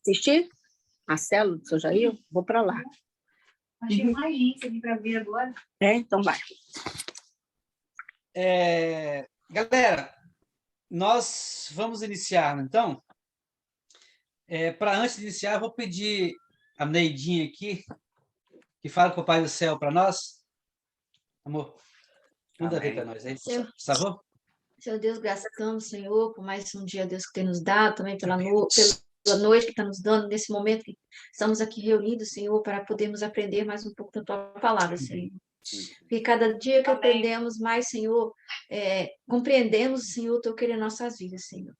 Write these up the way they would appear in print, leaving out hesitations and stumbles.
assistir a célula do seu Jair? Vou para lá. Achei mais gente aqui para ver agora. Então vai. Galera, nós vamos iniciar, então. Para antes de iniciar, eu vou pedir a Neidinha aqui, que fala com o Pai do Céu para nós. Amor, manda ver para nós aí, por favor. Senhor Deus, gratidão, Senhor, por mais um dia, Deus, que tem nos dado, também pela noite que está nos dando, nesse momento que estamos aqui reunidos, Senhor, para podermos aprender mais um pouco da Tua palavra, Senhor. Porque cada dia que aprendemos mais, Senhor, compreendemos, Senhor, o Teu querer em nossas vidas, Senhor.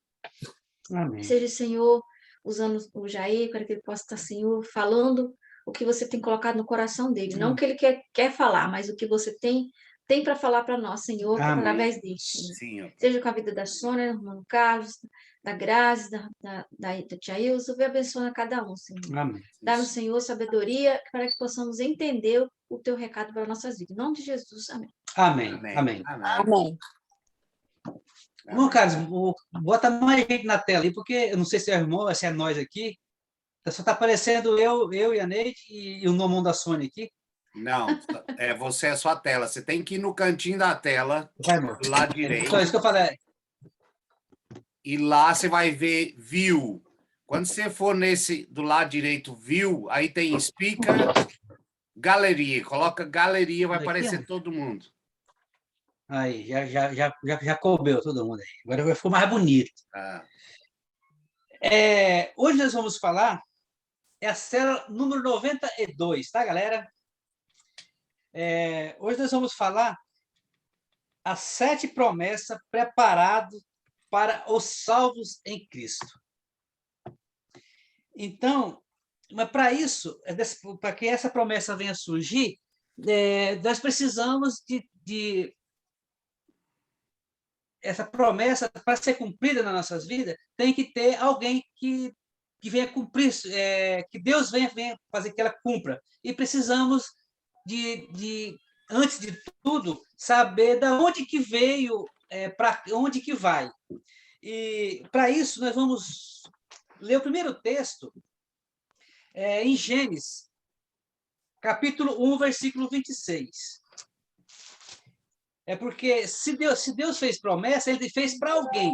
Amém. Seja, Senhor, usando o Jair, para que ele possa estar, Senhor, falando o que você tem colocado no coração dele. Não o que ele quer falar, mas o que você tem para falar para nós, Senhor, através dele. Senhor. Seja com a vida da Sônia, do irmão Carlos, da Grazi, da tia Ilza, abençoa a cada um, Senhor. Dá-nos, Senhor, sabedoria para que possamos entender o teu recado para nossas vidas. Em nome de Jesus, amém. Amém. Irmão Carlos, bota mais gente na tela aí, porque eu não sei se é irmão ou se é nós aqui. Só está aparecendo eu e a Neide e o nome da Sônia aqui. Não, você é só a tela. Você tem que ir no cantinho da tela, do lado direito. Então, isso que eu falei. E lá você vai ver View. Quando você for nesse do lado direito, View, aí tem Speaker, Galeria. Coloca Galeria, vai aparecer todo mundo. Aí, já coubeu todo mundo aí. Agora ficou mais bonito. Hoje nós vamos falar, a célula número 92, tá, galera? Hoje nós vamos falar as 7 promessas preparadas para os salvos em Cristo. Então, mas para isso, para que essa promessa venha a surgir, nós precisamos de essa promessa, para ser cumprida nas nossas vidas, tem que ter alguém que venha cumprir, que Deus venha fazer que ela cumpra. E precisamos antes de tudo, saber de onde que veio, para onde que vai. E, para isso, nós vamos ler o primeiro texto em Gênesis, capítulo 1, versículo 26. Porque se Deus fez promessa, ele fez para alguém.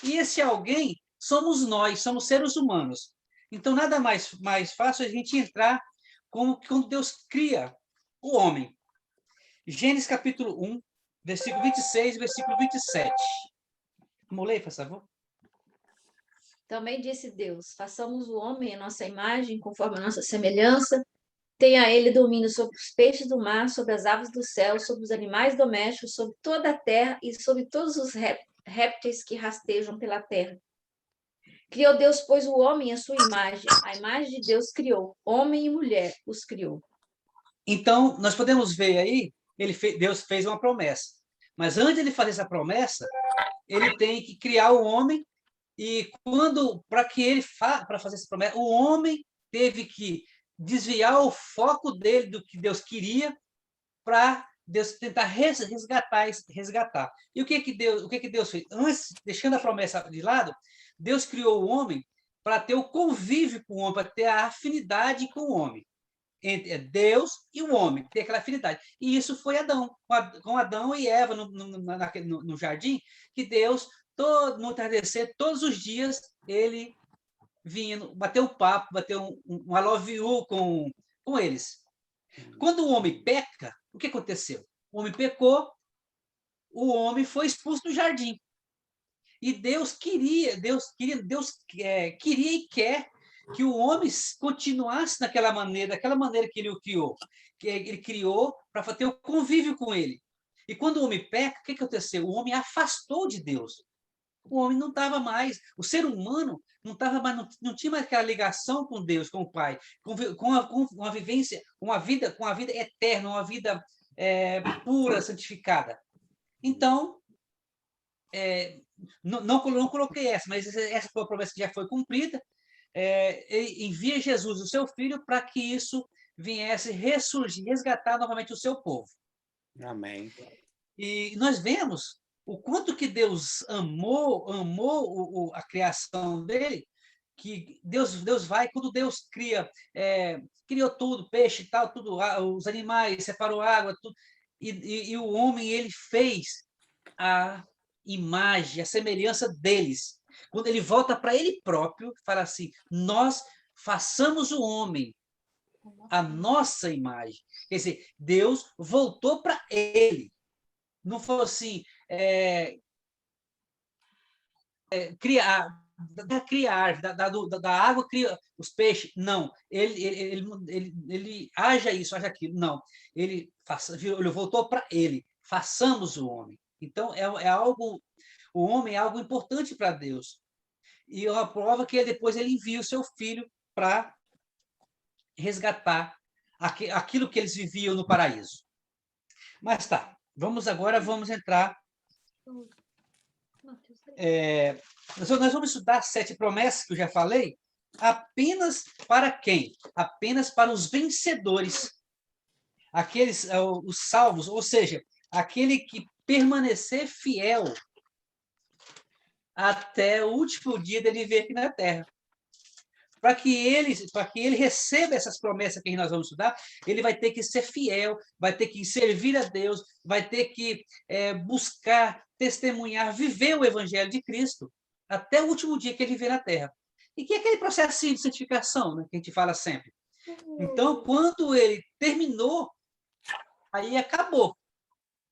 E esse alguém somos nós, somos seres humanos. Então, nada mais fácil a gente entrar quando Deus cria o homem. Gênesis capítulo 1, versículo 26 e versículo 27. Vamos ler, por favor? Também disse Deus, façamos o homem a nossa imagem, conforme a nossa semelhança. Tenha ele domínio sobre os peixes do mar, sobre as aves do céu, sobre os animais domésticos, sobre toda a terra e sobre todos os répteis que rastejam pela terra. Criou Deus, pois, o homem à sua imagem. A imagem de Deus criou. Homem e mulher os criou. Então, nós podemos ver aí, Deus fez uma promessa. Mas antes de ele fazer essa promessa, ele tem que criar o homem. E para fazer essa promessa, o homem teve que desviar o foco dele do que Deus queria para Deus tentar resgatar. E o que que Deus fez? Antes, deixando a promessa de lado, Deus criou o homem para ter o convívio com o homem, para ter a afinidade com o homem. Entre Deus e o homem, ter aquela afinidade. E isso foi Adão, com Adão e Eva no jardim, que Deus, no entardecer, todos os dias, ele vinha bater um papo, bater um I love you com eles. Quando o homem peca, o que aconteceu? O homem pecou, o homem foi expulso do jardim. E Deus queria e quer que o homem continuasse daquela maneira que ele o criou. Que ele criou para ter o convívio com ele. E quando o homem peca, o que aconteceu? O homem afastou de Deus. O homem não estava mais, o ser humano não tinha mais aquela ligação com Deus, com o Pai, com uma vivência, com a vida eterna, uma vida pura, santificada. Então, não coloquei essa, mas essa foi a promessa que já foi cumprida. Ele envia Jesus, o seu Filho, para que isso viesse ressurgir, resgatar novamente o seu povo. Amém. E nós vemos o quanto que Deus amou a criação dele, que Deus vai, quando Deus criou tudo, peixe e tal, tudo, os animais, separou água, tudo, e o homem, ele fez a imagem, a semelhança deles. Quando ele volta para ele próprio, fala assim, nós façamos o homem a nossa imagem. Quer dizer, Deus voltou para ele. Não foi assim, criar, da água cria os peixes. Não, ele haja isso, haja aquilo. Não, ele voltou para ele. Façamos o homem. Então, é algo, o homem é algo importante para Deus. E a prova que depois ele envia o seu filho para resgatar aquilo que eles viviam no paraíso. Mas tá, vamos entrar. Nós vamos estudar 7 promessas que eu já falei, apenas para quem? Apenas para os vencedores, aqueles, os salvos, ou seja, aquele que permanecer fiel até o último dia dele vir aqui na Terra. Para que ele receba essas promessas que nós vamos estudar, ele vai ter que ser fiel, vai ter que servir a Deus, vai ter que buscar, testemunhar, viver o Evangelho de Cristo até o último dia que ele viver na Terra. E que é aquele processo de santificação, né, que a gente fala sempre. Então, quando ele terminou, aí acabou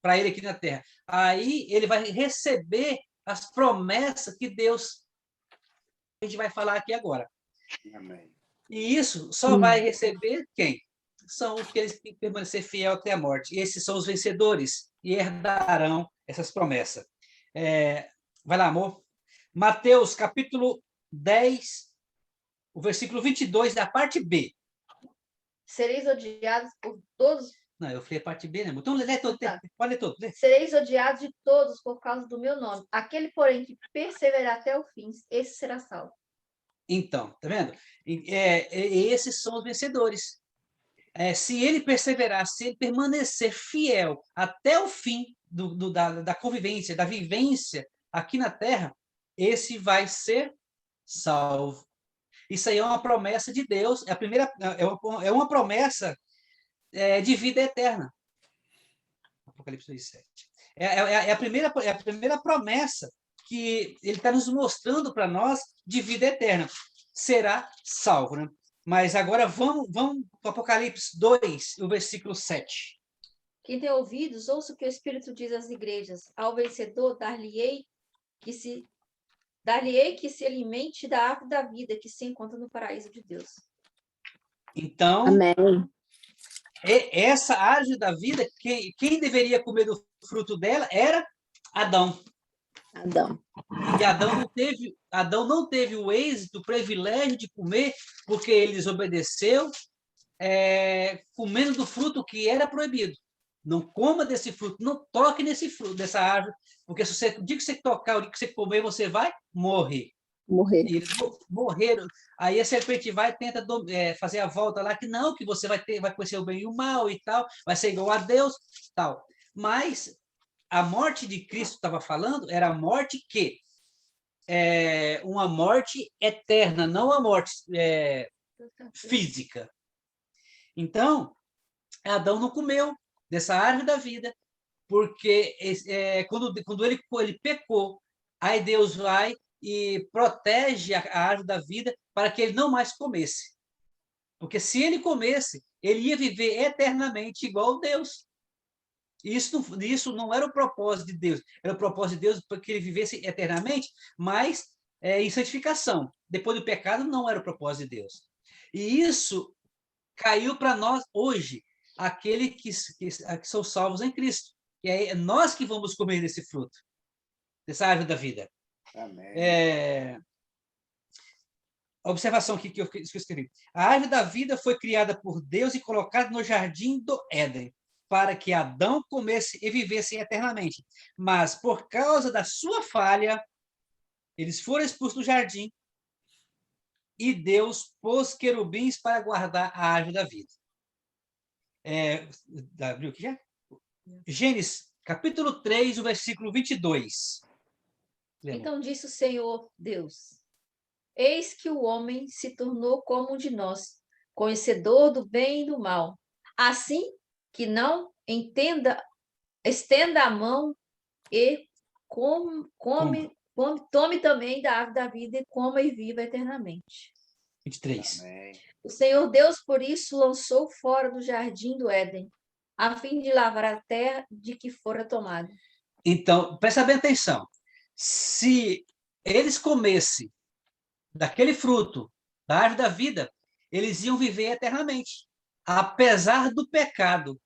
para ele aqui na Terra. Aí ele vai receber as promessas que Deus, a gente vai falar aqui agora. Amém. E isso só vai receber quem? São aqueles que permanecer fiel até a morte. Esses são os vencedores e herdarão essas promessas. Vai lá, amor. Mateus, capítulo 10, o versículo 22, da parte B. Sereis odiados por todos. Não, eu falei a parte B, né? Então, lê todo. Pode ler todo. Lê. Sereis odiados de todos por causa do meu nome. Aquele, porém, que perseverar até o fim, esse será salvo. Então, tá vendo? Esses são os vencedores. Se ele perseverar, se ele permanecer fiel até o fim da convivência, da vivência aqui na Terra, esse vai ser salvo. Isso aí é uma promessa de Deus, é uma promessa de vida eterna. Apocalipse 2:7. É a primeira promessa que ele está nos mostrando para nós de vida eterna. Será salvo, né? Mas agora vamos para o Apocalipse 2, o versículo 7. Quem tem ouvidos, ouça o que o Espírito diz às igrejas. Ao vencedor, dar-lhe-ei que se alimente da árvore da vida que se encontra no paraíso de Deus. Então, Amém. Essa árvore da vida, quem deveria comer do fruto dela era Adão. E Adão não teve o êxito, o privilégio de comer, porque ele desobedeceu, comendo do fruto que era proibido. Não coma desse fruto, não toque nesse fruto, dessa árvore, porque o dia que você tocar, o dia que você comer, você vai morrer. E eles morreram. Aí a serpente vai e tenta fazer a volta lá, que não, que você vai conhecer o bem e o mal e tal, vai ser igual a Deus, tal. Mas a morte de Cristo estava falando era a morte que uma morte eterna, não a morte física. Então, Adão não comeu dessa árvore da vida, porque quando ele pecou, aí Deus vai e protege a árvore da vida para que ele não mais comesse. Porque se ele comesse, ele ia viver eternamente igual a Deus. Isso não era o propósito de Deus. Era o propósito de Deus para que ele vivesse eternamente, mas em santificação. Depois do pecado, não era o propósito de Deus. E isso caiu para nós hoje, aqueles que são salvos em Cristo. E é nós que vamos comer desse fruto, dessa árvore da vida. Amém. A observação aqui que eu escrevi. A árvore da vida foi criada por Deus e colocada no jardim do Éden, para que Adão comesse e vivesse eternamente. Mas, por causa da sua falha, eles foram expulsos do jardim e Deus pôs querubins para guardar a árvore da vida. Abriu aqui já? Gênesis, capítulo 3, o versículo 22. Então disse o Senhor Deus: Eis que o homem se tornou como um de nós, conhecedor do bem e do mal. Assim que não estenda a mão e tome também da árvore da vida e coma e viva eternamente. 23. Amém. O Senhor Deus, por isso, lançou fora do jardim do Éden, a fim de lavrar a terra de que fora tomada. Então, presta bem atenção. Se eles comessem daquele fruto, da árvore da vida, eles iam viver eternamente. Apesar do pecado.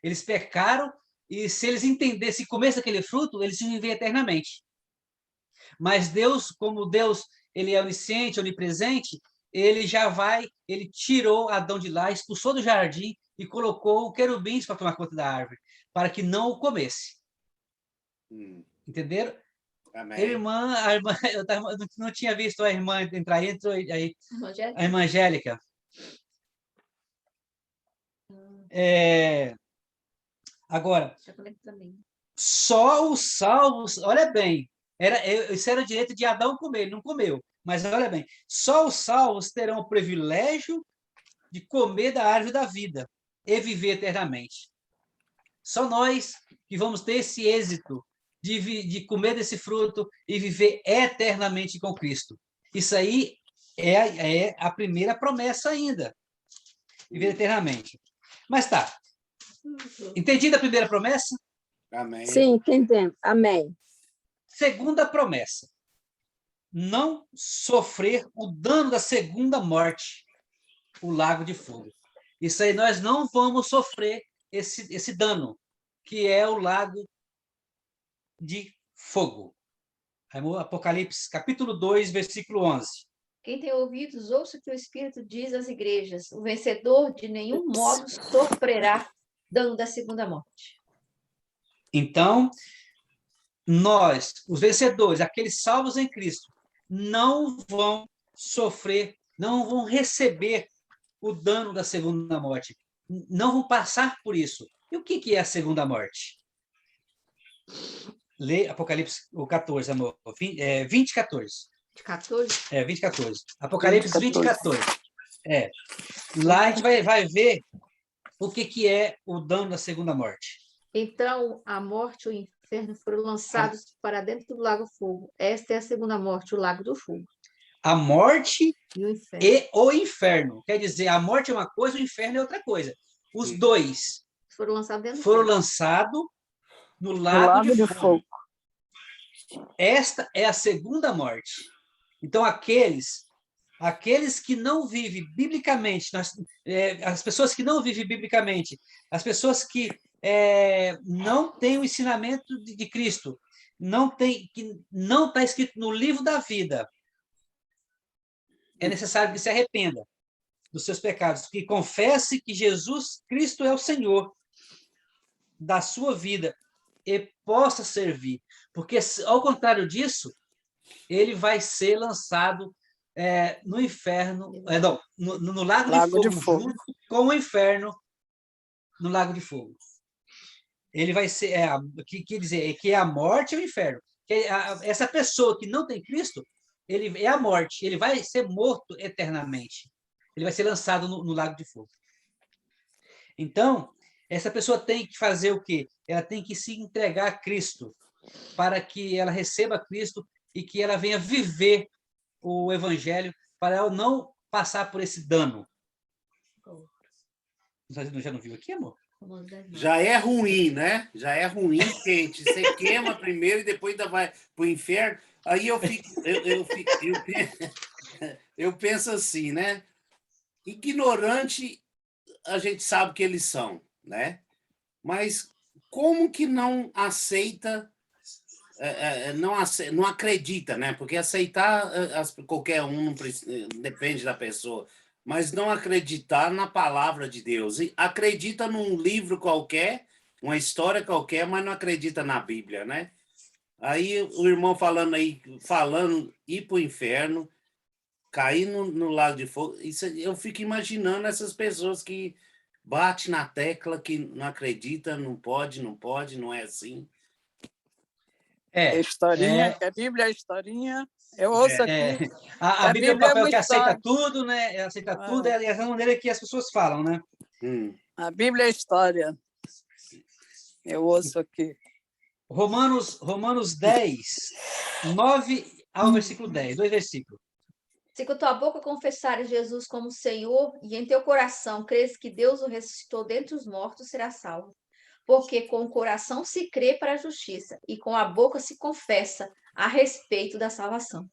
Eles pecaram e se eles entendessem, comessem aquele fruto, eles iam viver eternamente. Mas Deus, como Deus, ele é onisciente, onipresente, ele tirou Adão de lá, expulsou do jardim e colocou querubins para tomar conta da árvore, para que não o comesse. Entenderam? Amém. A irmã, eu não tinha visto a irmã entrar aí, entrou aí. A irmã Angélica. Agora, só os salvos, olha bem, isso era o direito de Adão comer, ele não comeu. Mas olha bem, só os salvos terão o privilégio de comer da árvore da vida e viver eternamente. Só nós que vamos ter esse êxito de comer desse fruto e viver eternamente com Cristo. Isso aí é a primeira promessa ainda, viver eternamente. Mas tá, entendido a primeira promessa? Amém. Sim, entendemos. Amém. Segunda promessa. Não sofrer o dano da segunda morte, o lago de fogo. Isso aí nós não vamos sofrer esse dano, que é o lago de fogo. Apocalipse, capítulo 2, versículo 11. Quem tem ouvidos, ouça o que o Espírito diz às igrejas. O vencedor de nenhum modo sofrerá dano da segunda morte. Então, nós, os vencedores, aqueles salvos em Cristo, não vão sofrer, não vão receber o dano da segunda morte. Não vão passar por isso. E o que é a segunda morte? Lê Apocalipse o 14, amor. 20, 14. 14? 20, 14. Apocalipse 20, 14. Lá a gente vai ver o que é o dano da segunda morte. Então, a morte e o inferno foram lançados para dentro do lago fogo. Esta é a segunda morte, o lago do fogo. A morte e o inferno. Quer dizer, a morte é uma coisa, o inferno é outra coisa. Os dois foram lançados no lago de fogo. Esta é a segunda morte. Então, aqueles que não vivem biblicamente, as pessoas que não vivem biblicamente, as pessoas que não têm o ensinamento de Cristo, que não está escrito no livro da vida, é necessário que se arrependa dos seus pecados, que confesse que Jesus Cristo é o Senhor da sua vida e possa servir. Porque, ao contrário disso, ele vai ser lançado no inferno, no lago de fogo, junto com o inferno no lago de fogo. Ele vai ser, quer dizer, que é a morte e o inferno. Essa pessoa que não tem Cristo, ele é a morte, ele vai ser morto eternamente. Ele vai ser lançado no lago de fogo. Então, essa pessoa tem que fazer o quê? Ela tem que se entregar a Cristo, para que ela receba Cristo e que ela venha viver o Evangelho, para ela não passar por esse dano. Já não viu aqui, amor? Já é ruim, né? Já é ruim, quente. Você queima primeiro e depois ainda vai para o inferno. Aí eu penso assim, né? Ignorante, a gente sabe que eles são, né? Mas como que não aceita, não acredita, né? Porque aceitar qualquer um, não precisa, depende da pessoa, mas não acreditar na palavra de Deus. E acredita num livro qualquer, uma história qualquer, mas não acredita na Bíblia, né? Aí o irmão falando ir para o inferno, cair no lago de fogo, isso, eu fico imaginando essas pessoas que batem na tecla, que não acredita, não pode, não é assim. Historinha, que a Bíblia é historinha. Eu ouço aqui. A A Bíblia é um Bíblia é papel uma que aceita história. tudo, né? Aceita tudo, é essa maneira que as pessoas falam, né? A Bíblia é história. Eu ouço aqui. Romanos 10, 9 ao versículo 10, 2 versículos. Se com tua boca confessares Jesus como Senhor e em teu coração creres que Deus o ressuscitou dentre os mortos, serás salvo. Porque com o coração se crê para a justiça e com a boca se confessa a respeito da salvação.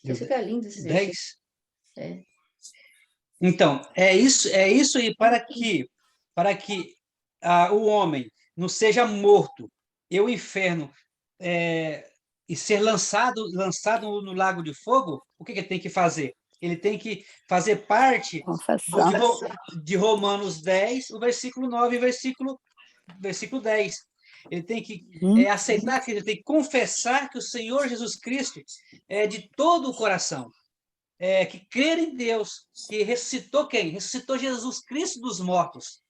Isso fica lindo esse versículo. 10. Então, é isso aí para que o homem não seja morto e o inferno e ser lançado no lago de fogo. O que ele tem que fazer? Ele tem que fazer parte de Romanos 10, o versículo 9 e versículo 10. Ele tem que aceitar, que ele tem que confessar que o Senhor Jesus Cristo é de todo o coração. Que crer em Deus, que ressuscitou quem? Ressuscitou Jesus Cristo dos mortos.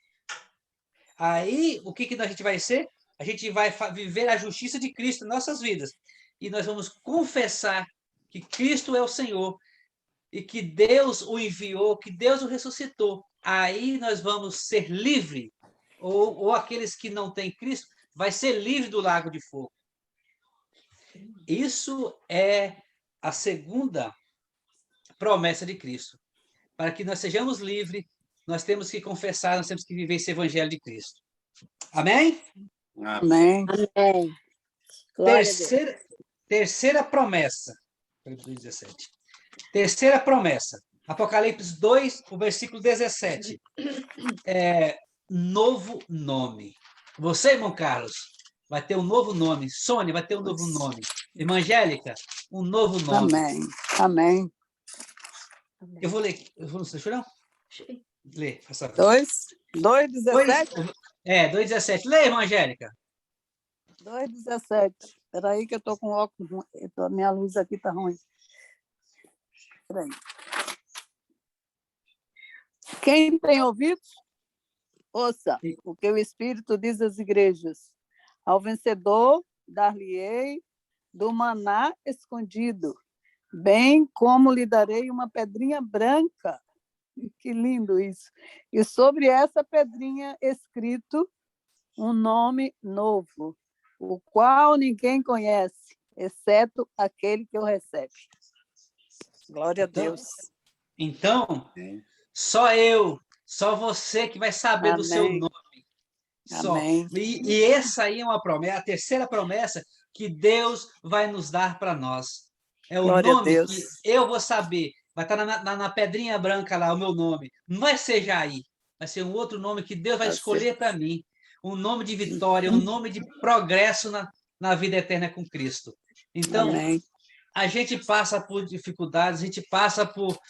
Aí, o que a gente vai ser? A gente vai viver a justiça de Cristo em nossas vidas. E nós vamos confessar que Cristo é o Senhor e que Deus o enviou, que Deus o ressuscitou. Aí nós vamos ser livres, ou aqueles que não têm Cristo, vai ser livre do lago de fogo. Isso é a segunda promessa de Cristo. Para que nós sejamos livres, nós temos que confessar, nós temos que viver esse evangelho de Cristo. Amém? Amém. Amém. Glória a Deus. Terceira promessa. 17. Terceira promessa. Apocalipse 2, o versículo 17. Novo nome. Você, irmão Carlos, vai ter um novo nome. Sônia vai ter um novo nome. Evangélica, um novo nome. Amém. Amém. Eu vou ler. Deixa eu não? Lê, faça 2:17? 2:17. Lê, irmã Angélica. 2:17. Espera aí que eu estou com óculos. Minha luz aqui está ruim. Espera aí. Quem tem ouvidos, ouça o que o Espírito diz às igrejas. Ao vencedor, dar-lhe-ei do maná escondido, bem como lhe darei uma pedrinha branca. Que lindo isso! E sobre essa pedrinha escrito um nome novo, o qual ninguém conhece, exceto aquele que o recebe. Glória a Deus. Então, só eu, só você que vai saber do seu nome. Só. Amém. E essa aí é uma promessa, a terceira promessa que Deus vai nos dar para nós. É o Glória nome que eu vou saber. Vai estar na pedrinha branca lá o meu nome. Não vai ser Jair, vai ser um outro nome que Deus vai escolher para mim. Um nome de vitória, um nome de progresso na vida eterna com Cristo. Então, Amém. A gente passa por dificuldades, a gente passa por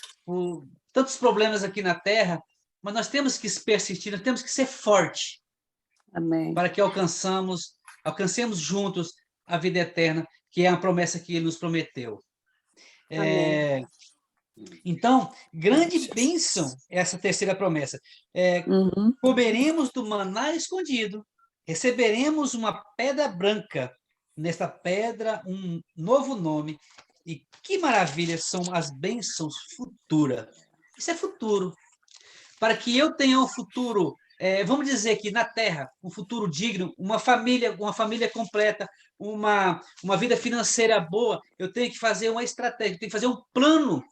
tantos problemas aqui na Terra, mas nós temos que persistir, nós temos que ser fortes. Amém. Para que alcancemos juntos a vida eterna, que é a promessa que ele nos prometeu. Então, grande bênção essa terceira promessa. Comeremos do maná escondido, receberemos uma pedra branca, nesta pedra um novo nome. E que maravilha são as bênçãos futuras. Isso é futuro. Para que eu tenha um futuro, vamos dizer que na Terra, um futuro digno, uma família completa, uma vida financeira boa, eu tenho que fazer uma estratégia, eu tenho que fazer um plano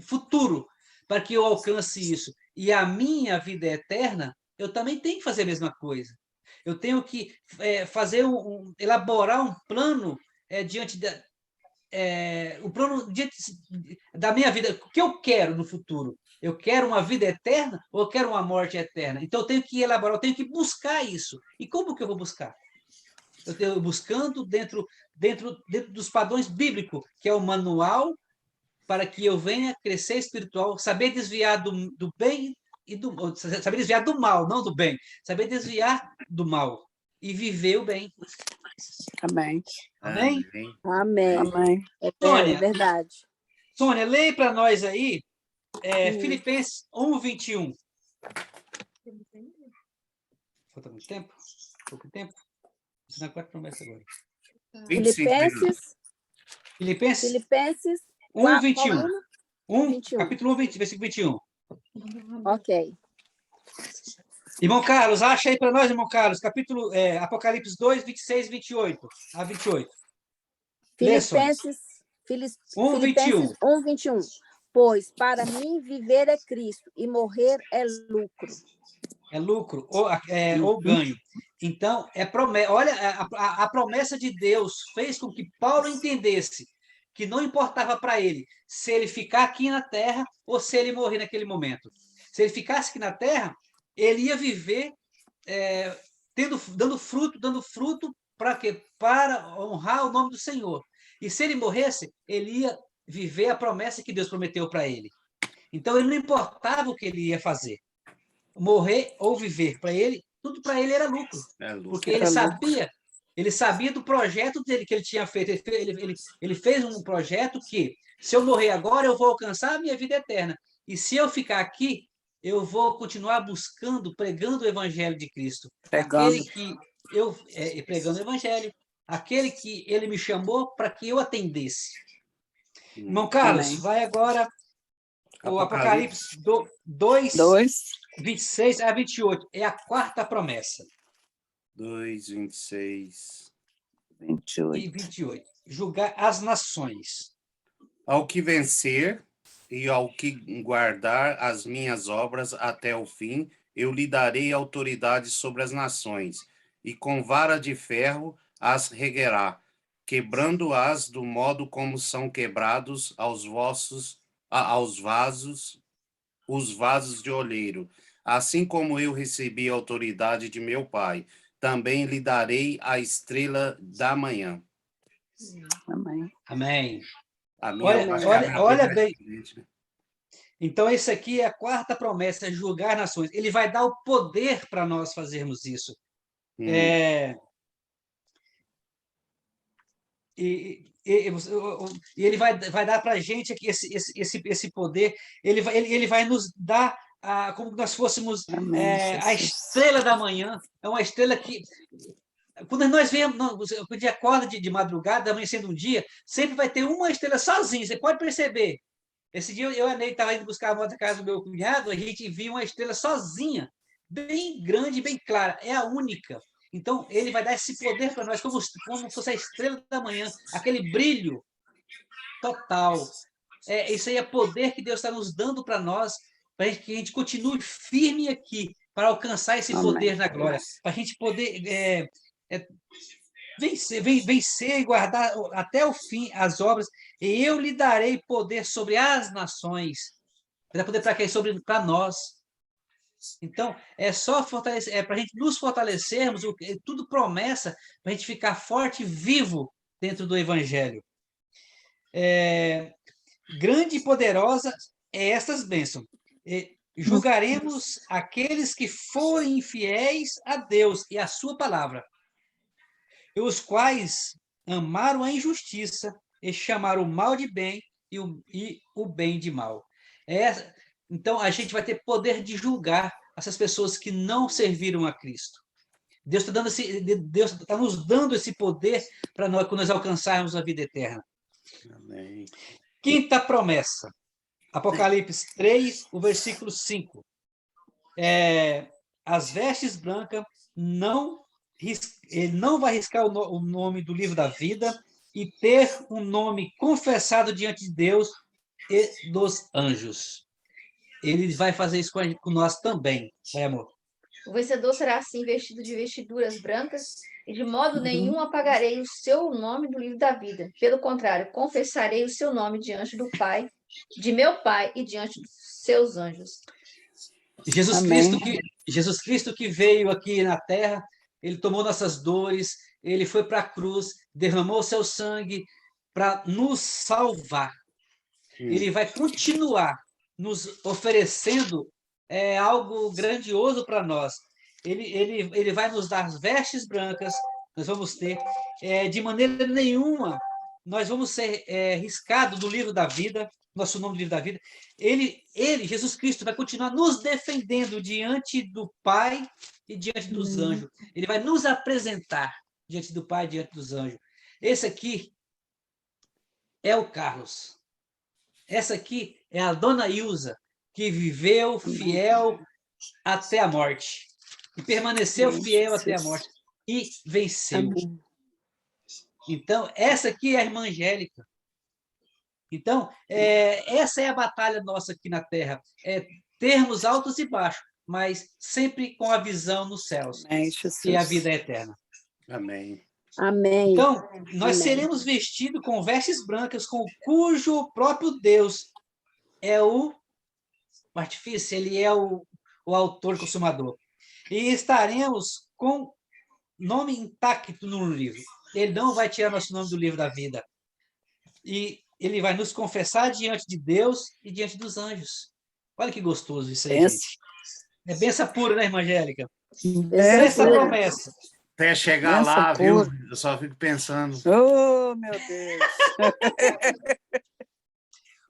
futuro para que eu alcance isso. E a minha vida eterna, eu também tenho que fazer a mesma coisa. Eu tenho que elaborar um plano diante da minha vida. O que eu quero no futuro? Eu quero uma vida eterna ou eu quero uma morte eterna? Então, eu tenho que elaborar, eu tenho que buscar isso. E como que eu vou buscar? Eu estou buscando dentro dos padrões bíblicos, que é o manual para que eu venha crescer espiritual, saber desviar do bem saber desviar do mal, não do bem, saber desviar do mal e viver o bem. Amém. Amém? Amém. Amém. Sônia, É verdade. Sônia, leia para nós aí Filipenses 1:21. Falta muito tempo? Pouco tempo? Você não pode promessa agora. 25 minutos. Filipenses Filipenses Filipenses 1, 21. 21. Capítulo 1, versículo 21. Ok. Irmão Carlos, acha aí para nós, irmão Carlos, Apocalipse 2, 26 e 28. A 28. Lê, Sônia. Filipenses 1, 21. 1, 21. Pois para mim viver é Cristo e morrer é lucro. É lucro ou ganho. Então, olha, a promessa de Deus fez com que Paulo entendesse que não importava para ele se ele ficar aqui na terra ou se ele morrer naquele momento. Se ele ficasse aqui na terra, ele ia viver dando fruto para quê? Para honrar o nome do Senhor. E se ele morresse, ele ia viver a promessa que Deus prometeu para ele. Então, ele não importava o que ele ia fazer. Morrer ou viver, tudo para ele era lucro. Porque ele sabia do projeto dele que ele tinha feito. Ele fez um projeto que, se eu morrer agora, eu vou alcançar a minha vida eterna. E se eu ficar aqui, eu vou continuar buscando, pregando o evangelho de Cristo. Pregando o evangelho. Aquele que ele me chamou para que eu atendesse. Irmão Carlos, vai agora o Apocalipse 2, 26 a 28. É a quarta promessa. 2, 26. 28. E 28. Julgar as nações. Ao que vencer e ao que guardar as minhas obras até o fim, eu lhe darei autoridade sobre as nações, e com vara de ferro as reguerá, quebrando-as do modo como são quebrados os vasos de oleiro. Assim como eu recebi a autoridade de meu Pai, também lhe darei a estrela da manhã. Amém. Olha bem. Então, esse aqui é a quarta promessa, julgar nações. Ele vai dar o poder para nós fazermos isso. E ele vai dar para a gente aqui esse poder. Ele vai nos dar como nós fôssemos a estrela da manhã. É uma estrela que, quando nós vemos, quando a gente acorda de madrugada, amanhecendo um dia, sempre vai ter uma estrela sozinha. Você pode perceber. Esse dia eu e a Ney estava indo buscar a moto da casa do meu cunhado, a gente viu uma estrela sozinha, bem grande, bem clara. É a única. Então, ele vai dar esse poder para nós, como fosse a estrela da manhã, aquele brilho total. Isso aí é poder que Deus está nos dando para nós, para que a gente continue firme aqui, para alcançar esse poder na glória, para a gente poder vencer e guardar até o fim as obras, e eu lhe darei poder sobre as nações. Vai dar poder para quem? Para nós. Então, é só fortalecer, para a gente nos fortalecermos, tudo promessa para a gente ficar forte e vivo dentro do Evangelho. Grande e poderosa é estas bênçãos. Julgaremos aqueles que forem infiéis a Deus e à sua palavra, e os quais amaram a injustiça e chamaram o mal de bem e o bem de mal. Então, a gente vai ter poder de julgar essas pessoas que não serviram a Cristo. Deus está nos dando esse poder para nós, quando nós alcançarmos a vida eterna. Amém. Quinta promessa. Apocalipse 3, o versículo 5. As vestes brancas ele não vai riscar o nome do livro da vida e ter um nome confessado diante de Deus e dos anjos. Ele vai fazer isso com nós também, amor? O vencedor será assim vestido de vestiduras brancas, e de modo nenhum apagarei o seu nome do livro da vida. Pelo contrário, confessarei o seu nome diante do Pai, de meu Pai e diante dos seus anjos. Jesus Cristo que veio aqui na terra, ele tomou nossas dores, ele foi para a cruz, derramou seu sangue para nos salvar. Ele vai continuar nos oferecendo algo grandioso para nós. Ele vai nos dar vestes brancas, nós vamos ter, de maneira nenhuma, nós vamos ser riscados do livro da vida, nosso nome do livro da vida. Ele, Jesus Cristo, vai continuar nos defendendo diante do Pai e diante dos anjos. Ele vai nos apresentar diante do Pai e diante dos anjos. Esse aqui é o Carlos. Essa aqui é a dona Ilza, que viveu fiel até a morte. E permaneceu fiel até a morte. E venceu. Amém. Então, essa aqui é a irmã Angélica. Então, essa é a batalha nossa aqui na Terra. É termos altos e baixos, mas sempre com a visão nos céus, Amém, que é a vida eterna. Amém. Amém. Então, nós Amém. seremos vestidos com vestes brancas, cujo próprio Deus é o artifício, ele é o autor consumador. E estaremos com nome intacto no livro. Ele não vai tirar nosso nome do livro da vida. E ele vai nos confessar diante de Deus e diante dos anjos. Olha que gostoso isso aí, gente. É benção pura, né, irmã Angélica? Essa é a promessa. Até chegar Benção lá, viu? pura. Eu só fico pensando. Oh, meu Deus!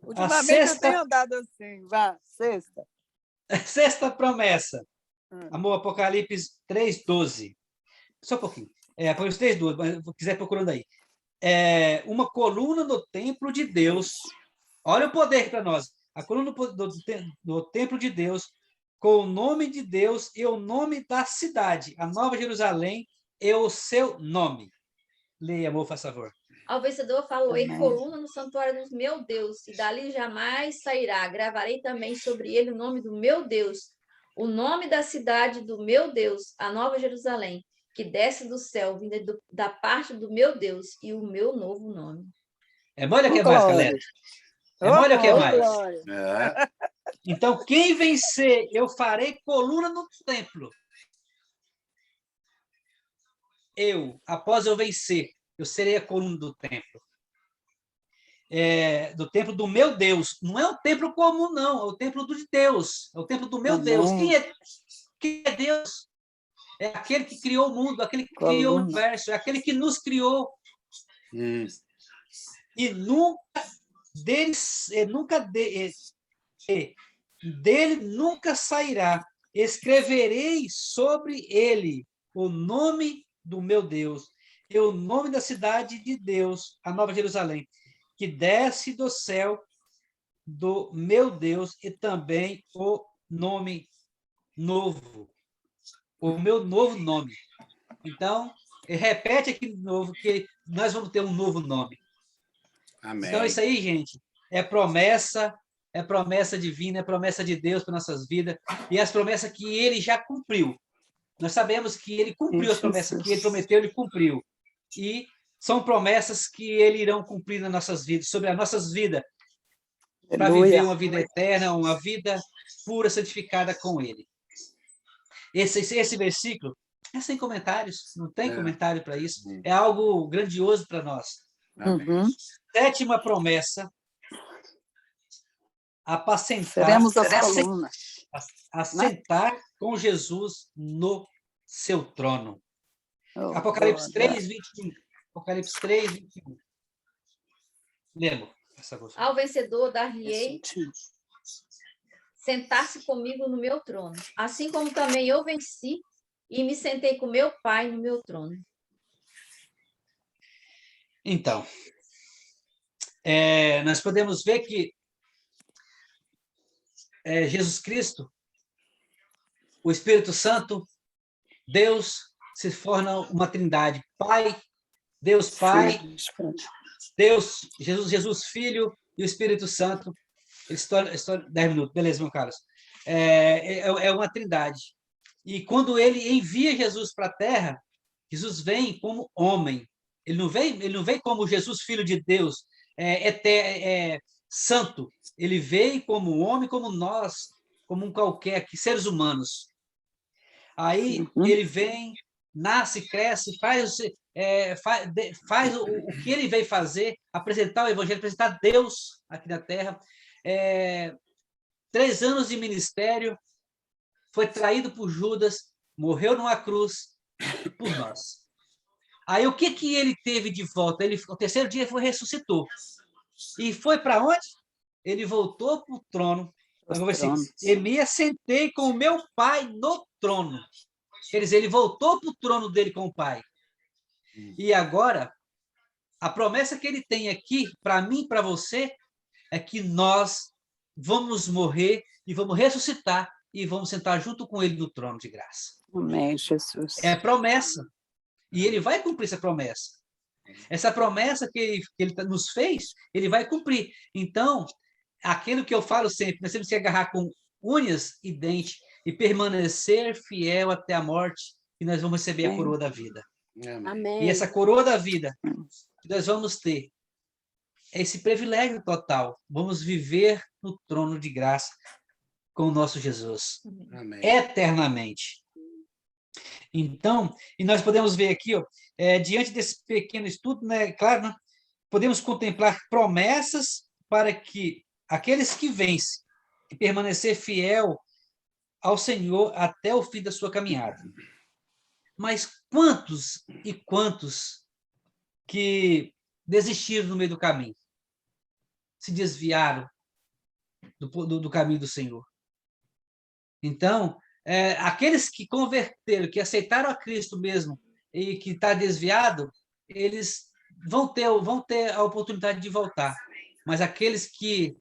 Ultimamente eu tenho andado assim. Vá, sexta. Sexta promessa. Amor, Apocalipse 3:12. Só um pouquinho. Apocalipse 3:12, mas se quiser procurando aí. Uma coluna no templo de Deus. Olha o poder para nós. A coluna do templo de Deus, com o nome de Deus e o nome da cidade, a Nova Jerusalém, e o seu nome. Leia, amor, faz favor. Ao vencedor falou, em Amém. coluna no santuário do meu Deus, e dali jamais sairá. Gravarei também sobre ele o nome do meu Deus, o nome da cidade do meu Deus, a Nova Jerusalém, que desce do céu, vinda da parte do meu Deus, e o meu novo nome. Olha o que é mais, Glória. galera. Olha o que é Ô, mais. glória. É. Então, quem vencer, eu farei coluna no templo. Após eu vencer, eu serei a coluna do templo. Do templo do meu Deus. Não é o templo comum, não. É o templo de Deus. É o templo do meu Amém. Deus. Quem é Deus? É aquele que criou o mundo, aquele que criou o universo, é aquele que nos criou. E dele nunca sairá. Escreverei sobre ele o nome do meu Deus e o nome da cidade de Deus, a Nova Jerusalém, que desce do céu do meu Deus, e também o nome novo, o meu novo nome. Então, repete aqui de novo que nós vamos ter um novo nome. Amém. Então, isso aí, gente, é promessa divina, é promessa de Deus para nossas vidas, e as promessas que ele já cumpriu. Nós sabemos que ele cumpriu as promessas que ele prometeu, ele cumpriu. E são promessas que ele irão cumprir nas nossas vidas, sobre as nossas vidas, para viver uma vida eterna, uma vida pura, santificada com ele. Esse versículo é sem comentários, não tem comentário para isso. É algo grandioso para nós. Uhum. Sétima promessa, Seremos as colunas. assentar com Jesus no seu trono. Oh, Apocalipse glória. 3:21. Apocalipse 3:21. Lembro. Ao vencedor dar-lhe-ei sentar-se comigo no meu trono, assim como também eu venci e me sentei com meu Pai no meu trono. Então, nós podemos ver que Jesus Cristo, o Espírito Santo, Deus se forma uma trindade. Pai, Deus Pai, Deus, Jesus Filho e o Espírito Santo. Eles estão 10 minutos, beleza, meu Carlos. É uma trindade. E quando ele envia Jesus para a Terra, Jesus vem como homem. Ele não vem como Jesus, Filho de Deus, santo. Ele veio como homem, como nós, como um qualquer aqui, seres humanos. Aí ele vem, nasce, cresce, faz o que ele veio fazer, apresentar o Evangelho, apresentar Deus aqui na Terra. 3 anos de ministério, foi traído por Judas, morreu numa cruz por nós. Aí o que ele teve de volta? O terceiro dia ele ressuscitou. E foi para onde? Ele voltou para o trono. E me assentei com o meu Pai no trono. Quer dizer, ele voltou para o trono dele com o Pai. E agora, A promessa que ele tem aqui, para mim e para você, é que nós vamos morrer e vamos ressuscitar e vamos sentar junto com ele no trono de graça. Amém, Jesus. É promessa. E ele vai cumprir essa promessa. Essa promessa que ele nos fez, ele vai cumprir. Então, aquilo que eu falo sempre, nós temos que agarrar com unhas e dentes e permanecer fiel até a morte, e nós vamos receber a coroa da vida. Amém. E essa coroa da vida que nós vamos ter é esse privilégio total. Vamos viver no trono de graça com o nosso Jesus. Amém. Eternamente. Então, e nós podemos ver aqui, ó, diante desse pequeno estudo, né, claro, né, podemos contemplar promessas para que aqueles que vencem e permanecer fiel ao Senhor até o fim da sua caminhada. Mas quantos e quantos que desistiram no meio do caminho? Se desviaram do caminho do Senhor. Então, aqueles que converteram, que aceitaram a Cristo mesmo e que está desviado, eles vão ter a oportunidade de voltar. Mas aqueles que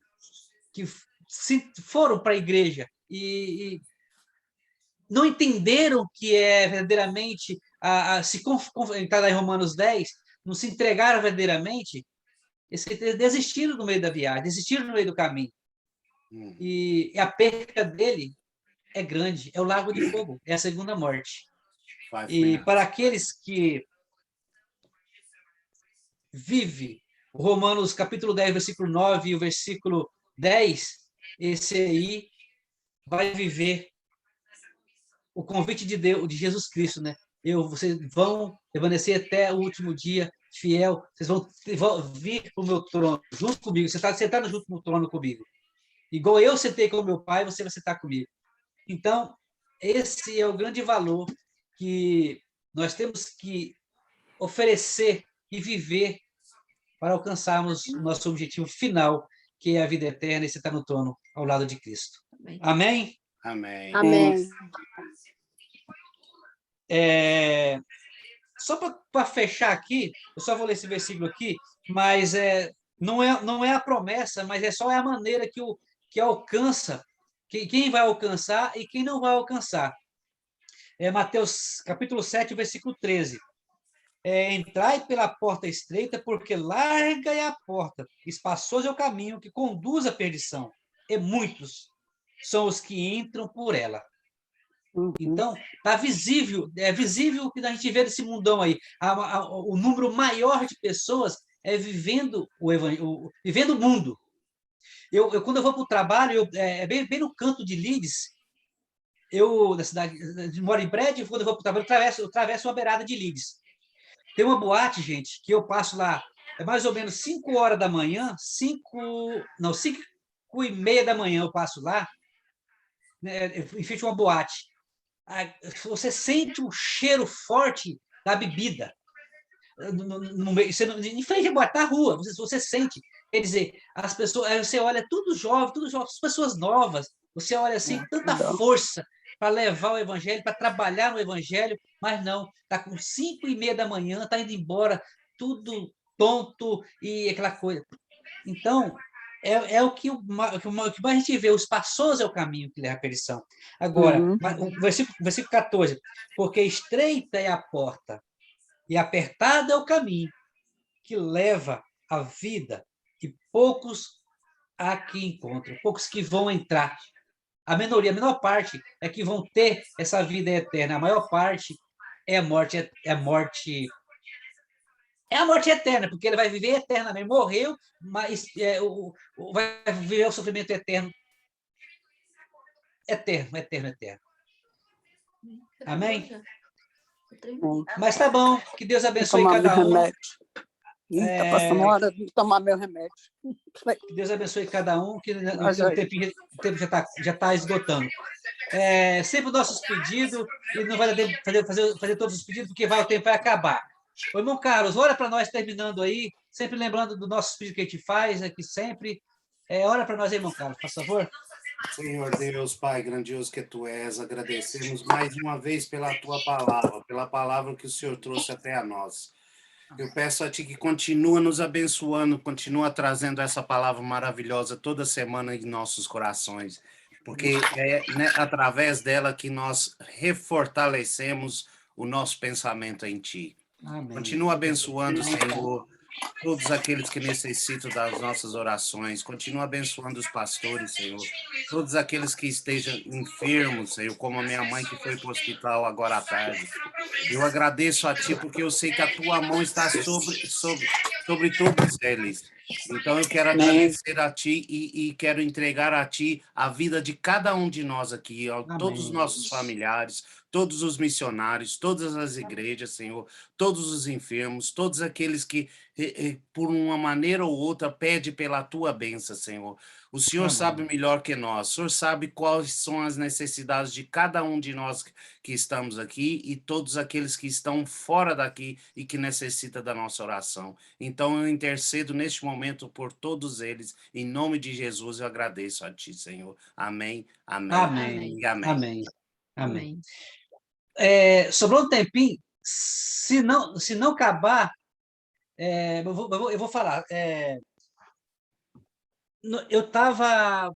foram para a igreja e não entenderam que é verdadeiramente, está lá em Romanos 10, não se entregaram verdadeiramente, eles desistiram no meio da viagem, desistiram no meio do caminho. E a perca dele é grande, é o lago de fogo, é a segunda morte. E para aqueles que vivem Romanos capítulo 10, versículo 9 e o versículo 10, esse aí vai viver o convite de Deus, de Jesus Cristo, né? Vocês vão permanecer até o último dia fiel, vocês vão vir para o meu trono junto comigo, você está sentado junto no trono comigo. Igual eu sentei com o meu pai, você vai sentar comigo. Então, esse é o grande valor que nós temos que oferecer e viver para alcançarmos o nosso objetivo final, que é a vida eterna e você está no trono ao lado de Cristo. Amém? Amém. Amém. Só para fechar aqui, eu só vou ler esse versículo aqui, mas não é a promessa, mas é só a maneira que alcança, quem vai alcançar e quem não vai alcançar. Mateus capítulo 7, versículo 13. Entrai pela porta estreita, porque larga é a porta, espaçoso é o caminho que conduz à perdição, e muitos são os que entram por ela. Então, tá visível, é visível o que a gente vê desse mundão aí. O número maior de pessoas vivendo vivendo o mundo. Quando eu vou para o trabalho, bem no canto de Leeds, da cidade, eu moro em prédio, quando eu vou para o trabalho, eu atravesso uma beirada de Leeds. Tem uma boate, gente, que eu passo lá, mais ou menos 5 horas da manhã, 5:30 da manhã eu passo lá, né, em frente a uma boate. Você sente um cheiro forte da bebida. Em frente à boate, na rua, você sente. Quer dizer, as pessoas, você olha, tudo jovem, as pessoas novas, você olha assim, tanta força para levar o evangelho, para trabalhar no evangelho, mas não, está com 5:30 da manhã, está indo embora, tudo tonto e aquela coisa. Então, o que mais a gente vê, o espaçoso é o caminho que leva à perdição. Agora, o versículo 14, porque estreita é a porta e apertado é o caminho que leva à vida, e poucos aqui encontram, poucos que vão entrar. A menor parte é que vão ter essa vida eterna. A maior parte é a morte eterna, porque ele vai viver eternamente. Morreu, mas vai viver o sofrimento eterno. Eterno. Amém? Mas tá bom, que Deus abençoe cada um. Está passando a hora de tomar meu remédio. Que Deus abençoe cada um, que o tempo já está esgotando. Sempre os nossos pedidos, e não vai fazer todos os pedidos, porque o tempo vai acabar. Ô, irmão Carlos, ora para nós terminando aí, sempre lembrando do nosso pedido que a gente faz aqui sempre. Ora para nós aí, irmão Carlos, por favor. Senhor Deus, Pai grandioso que Tu és, agradecemos mais uma vez pela Tua palavra que o Senhor trouxe até a nós. Eu peço a Ti que continua nos abençoando, continua trazendo essa palavra maravilhosa toda semana em nossos corações, porque é, né, através dela que nós refortalecemos o nosso pensamento em Ti. Amém. Continua abençoando, Senhor, todos aqueles que necessitam das nossas orações. Continua abençoando os pastores, Senhor. Todos aqueles que estejam enfermos, Senhor, como a minha mãe que foi para o hospital agora à tarde. Eu agradeço a Ti porque eu sei que a Tua mão está sobre todos eles. Então eu quero agradecer a Ti e quero entregar a Ti a vida de cada um de nós aqui, todos os nossos familiares, todos os missionários, todas as igrejas, Senhor, todos os enfermos, todos aqueles que, por uma maneira ou outra, pedem pela Tua bênção, Senhor. O Senhor sabe melhor que nós. O Senhor sabe quais são as necessidades de cada um de nós que estamos aqui e todos aqueles que estão fora daqui e que necessitam da nossa oração. Então, eu intercedo neste momento por todos eles. Em nome de Jesus, eu agradeço a Ti, Senhor. Amém, amém, Amém. e amém. Amém. Amém. Amém. Sobrou um tempinho. Se não acabar, eu vou falar. Eu estava